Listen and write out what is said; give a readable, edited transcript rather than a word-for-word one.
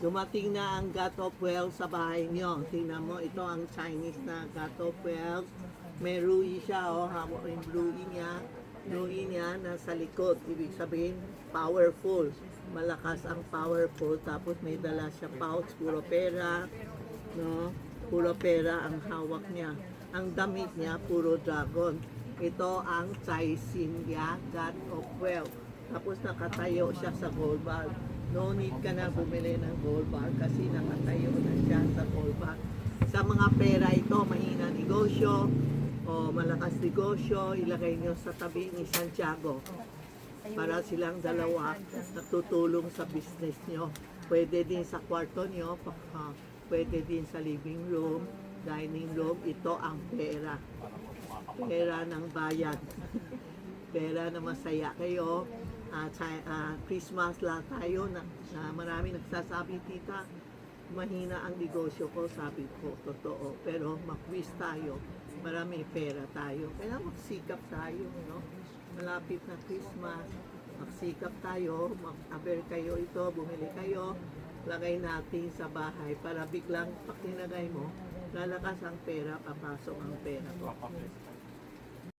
Dumating na ang God of Wealth sa bahay nyo. Tingnan mo, ito ang Chinese na God of Wealth. May rui siya, oh, hawak yung rui niya. Rui niya nasa likod. Ibig sabihin, powerful. Malakas ang powerful. Tapos may dala siya pouch, puro pera. No? Puro pera ang hawak niya. Ang damit niya, puro dragon. Ito ang Chai Xingya, God of Wealth. Tapos nakatayo siya sa gold bar. No need ka na bumili ng gold bar kasi nakatayo na siya sa gold bar. Sa mga pera ito, mahina negosyo o malakas negosyo, ilagay nyo sa tabi ni Santiago para silang dalawa natutulong sa business nyo. Pwede din sa kwarto nyo, pwede din sa living room, dining room. Ito ang pera. Pera ng bayan. Pera na masaya kayo. Christmas lang tayo na marami nagsasabi, tita, mahina ang negosyo ko. Sabi ko, totoo. Pero mag-wish tayo. Marami pera tayo. Kaya magsikap tayo, no? Malapit na Christmas. Magsikap tayo. Mag-aber kayo ito. Bumili kayo. Lagay natin sa bahay para biglang pag tinagay mo, lalakas ang pera, papasok ang pera.